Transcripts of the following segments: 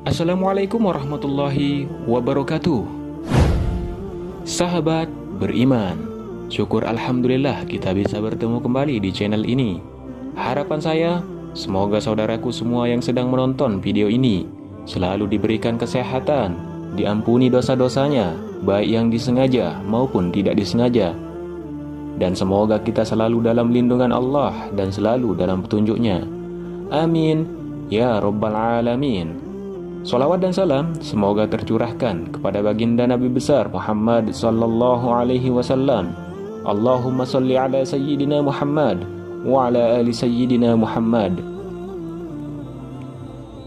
Assalamualaikum warahmatullahi wabarakatuh. Sahabat beriman, syukur alhamdulillah kita bisa bertemu kembali di channel ini. Harapan saya, semoga saudaraku semua yang sedang menonton video ini selalu diberikan kesehatan, diampuni dosa-dosanya, baik yang disengaja maupun tidak disengaja. Dan semoga kita selalu dalam lindungan Allah dan selalu dalam petunjuknya. Amin, ya Rabbal Alamin. Salawat dan salam semoga tercurahkan kepada baginda Nabi besar Muhammad sallallahu alaihi wasallam. Allahumma salli ala sayyidina Muhammad wa ala ali sayyidina Muhammad.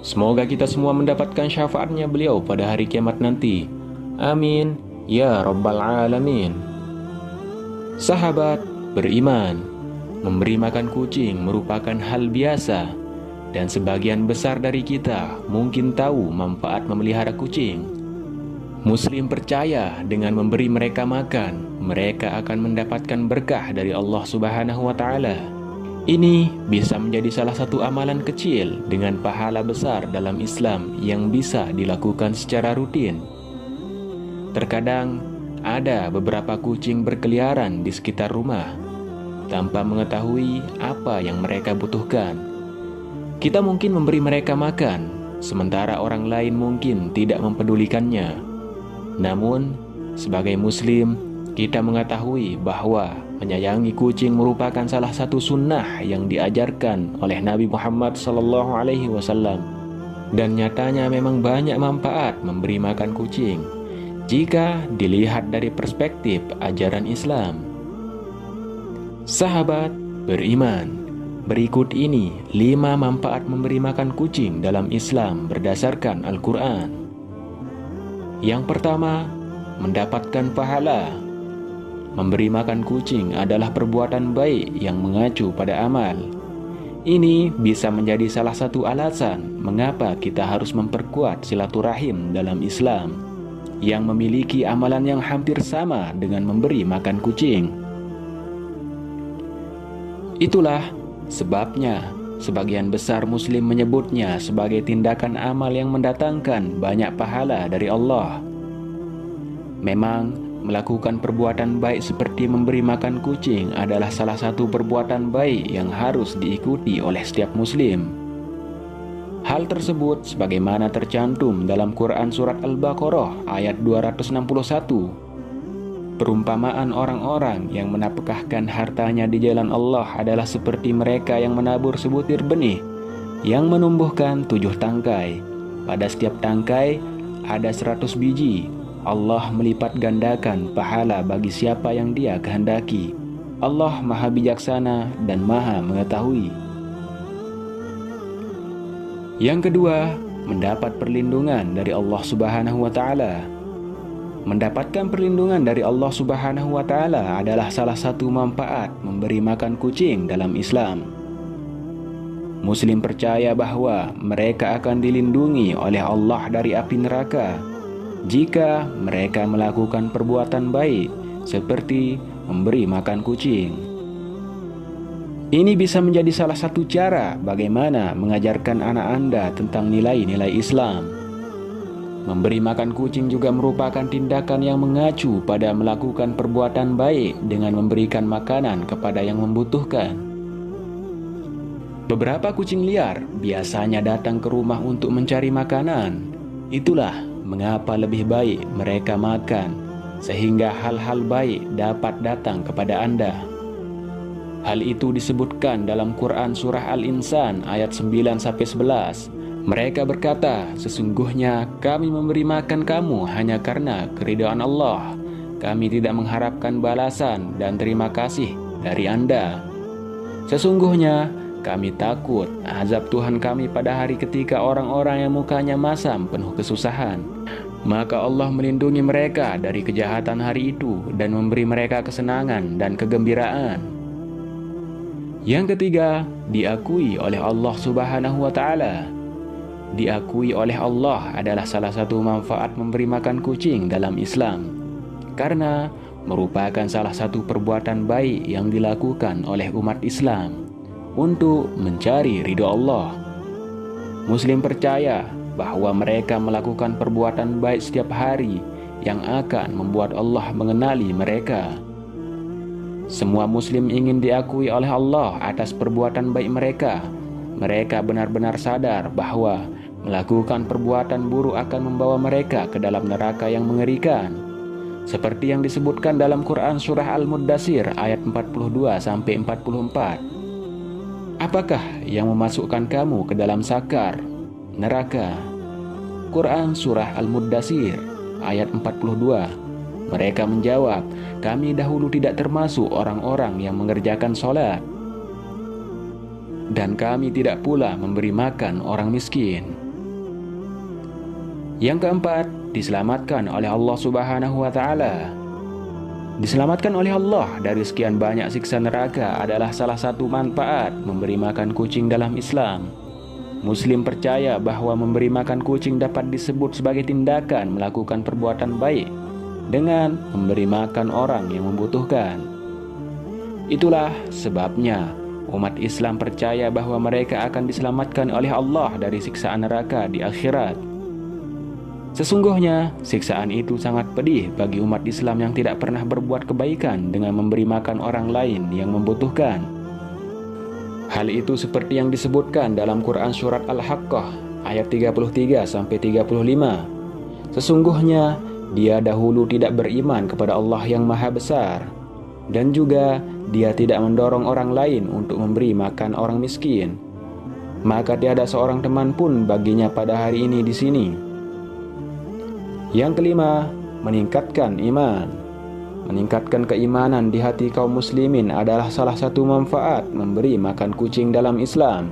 Semoga kita semua mendapatkan syafaatnya beliau pada hari kiamat nanti. Amin ya Rabbal Alamin. Sahabat beriman, memberi makan kucing merupakan hal biasa. Dan sebagian besar dari kita mungkin tahu manfaat memelihara kucing. Muslim percaya dengan memberi mereka makan, mereka akan mendapatkan berkah dari Allah Subhanahu wa Ta'ala. Ini bisa menjadi salah satu amalan kecil dengan pahala besar dalam Islam yang bisa dilakukan secara rutin. Terkadang ada beberapa kucing berkeliaran di sekitar rumah tanpa mengetahui apa yang mereka butuhkan. Kita mungkin memberi mereka makan, sementara orang lain mungkin tidak mempedulikannya. Namun, sebagai Muslim, kita mengetahui bahwa menyayangi kucing merupakan salah satu sunnah yang diajarkan oleh Nabi Muhammad SAW. Dan nyatanya memang banyak manfaat memberi makan kucing jika dilihat dari perspektif ajaran Islam. Sahabat beriman, berikut ini 5 manfaat memberi makan kucing dalam Islam berdasarkan Al-Quran. Yang pertama, mendapatkan pahala. Memberi makan kucing adalah perbuatan baik yang mengacu pada amal. Ini bisa menjadi salah satu alasan mengapa kita harus memperkuat silaturahim dalam Islam yang memiliki amalan yang hampir sama dengan memberi makan kucing. Itulah sebabnya, sebagian besar Muslim menyebutnya sebagai tindakan amal yang mendatangkan banyak pahala dari Allah. Memang, melakukan perbuatan baik seperti memberi makan kucing adalah salah satu perbuatan baik yang harus diikuti oleh setiap Muslim. Hal tersebut sebagaimana tercantum dalam Quran Surat Al-Baqarah ayat 261. Perumpamaan orang-orang yang menafkahkan hartanya di jalan Allah adalah seperti mereka yang menabur sebutir benih yang menumbuhkan 7 tangkai. Pada setiap tangkai ada 100 biji. Allah melipat gandakan pahala bagi siapa yang Dia kehendaki. Allah Maha Bijaksana dan Maha Mengetahui. Yang kedua, mendapat perlindungan dari Allah Subhanahu wa Ta'ala. Mendapatkan perlindungan dari Allah Subhanahu wa Ta'ala adalah salah satu manfaat memberi makan kucing dalam Islam. Muslim percaya bahwa mereka akan dilindungi oleh Allah dari api neraka jika mereka melakukan perbuatan baik seperti memberi makan kucing. Ini bisa menjadi salah satu cara bagaimana mengajarkan anak Anda tentang nilai-nilai Islam. Memberi makan kucing juga merupakan tindakan yang mengacu pada melakukan perbuatan baik dengan memberikan makanan kepada yang membutuhkan. Beberapa kucing liar biasanya datang ke rumah untuk mencari makanan. Itulah mengapa lebih baik mereka makan, sehingga hal-hal baik dapat datang kepada Anda. Hal itu disebutkan dalam Quran Surah Al-Insan ayat 9-11. Mereka berkata, sesungguhnya kami memberi makan kamu hanya karena keridhaan Allah. Kami tidak mengharapkan balasan dan terima kasih dari Anda. Sesungguhnya kami takut azab Tuhan kami pada hari ketika orang-orang yang mukanya masam penuh kesusahan. Maka Allah melindungi mereka dari kejahatan hari itu dan memberi mereka kesenangan dan kegembiraan. Yang ketiga, diakui oleh Allah Subhanahu wa Ta'ala. Diakui oleh Allah adalah salah satu manfaat memberi makan kucing dalam Islam, karena merupakan salah satu perbuatan baik yang dilakukan oleh umat Islam untuk mencari ridho Allah. Muslim percaya bahwa mereka melakukan perbuatan baik setiap hari yang akan membuat Allah mengenali mereka. Semua muslim ingin diakui oleh Allah atas perbuatan baik mereka. Mereka benar-benar sadar bahwa melakukan perbuatan buruk akan membawa mereka ke dalam neraka yang mengerikan. Seperti yang disebutkan dalam Quran surah Al-Muddatsir ayat 42-44. Apakah yang memasukkan kamu ke dalam sakar neraka? Quran surah Al-Muddatsir ayat 42. Mereka menjawab, kami dahulu tidak termasuk orang-orang yang mengerjakan sholat, dan kami tidak pula memberi makan orang miskin. Yang keempat, diselamatkan oleh Allah Subhanahu wa Ta'ala. Diselamatkan oleh Allah dari sekian banyak siksa neraka adalah salah satu manfaat memberi makan kucing dalam Islam. Muslim percaya bahwa memberi makan kucing dapat disebut sebagai tindakan melakukan perbuatan baik dengan memberi makan orang yang membutuhkan. Itulah sebabnya umat Islam percaya bahwa mereka akan diselamatkan oleh Allah dari siksaan neraka di akhirat. Sesungguhnya, siksaan itu sangat pedih bagi umat Islam yang tidak pernah berbuat kebaikan dengan memberi makan orang lain yang membutuhkan. Hal itu seperti yang disebutkan dalam Quran surat Al-Haqqah ayat 33-35. Sesungguhnya, dia dahulu tidak beriman kepada Allah yang Maha Besar, dan juga dia tidak mendorong orang lain untuk memberi makan orang miskin. Maka tiada seorang teman pun baginya pada hari ini di sini. Yang kelima, meningkatkan iman. Meningkatkan keimanan di hati kaum muslimin adalah salah satu manfaat memberi makan kucing dalam Islam.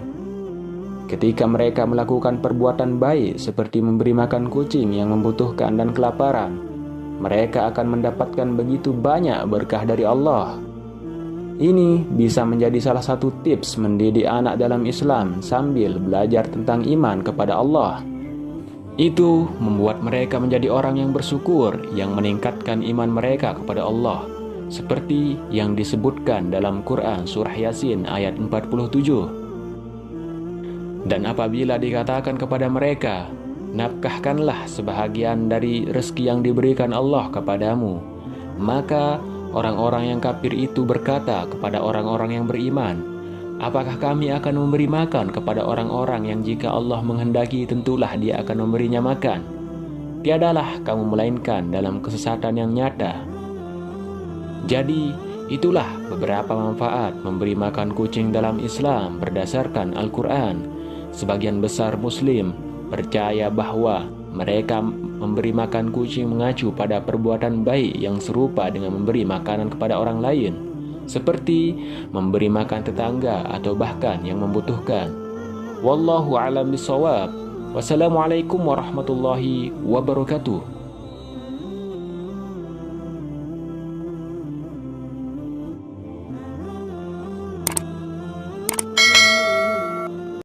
Ketika mereka melakukan perbuatan baik seperti memberi makan kucing yang membutuhkan dan kelaparan, mereka akan mendapatkan begitu banyak berkah dari Allah. Ini bisa menjadi salah satu tips mendidik anak dalam Islam sambil belajar tentang iman kepada Allah. Itu membuat mereka menjadi orang yang bersyukur, yang meningkatkan iman mereka kepada Allah, seperti yang disebutkan dalam Quran surah Yasin ayat 47. Dan apabila dikatakan kepada mereka, nafkahkanlah sebahagian dari rezeki yang diberikan Allah kepadamu, maka orang-orang yang kafir itu berkata kepada orang-orang yang beriman, apakah kami akan memberi makan kepada orang-orang yang jika Allah menghendaki tentulah dia akan memberinya makan? Tiadalah kamu melainkan dalam kesesatan yang nyata. Jadi, itulah beberapa manfaat memberi makan kucing dalam Islam berdasarkan Al-Quran. Sebagian besar Muslim percaya bahwa mereka memberi makan kucing mengacu pada perbuatan baik yang serupa dengan memberi makanan kepada orang lain, seperti memberi makan tetangga atau bahkan yang membutuhkan. Wallahu a'lam bishawab. Wassalamualaikum warahmatullahi wabarakatuh.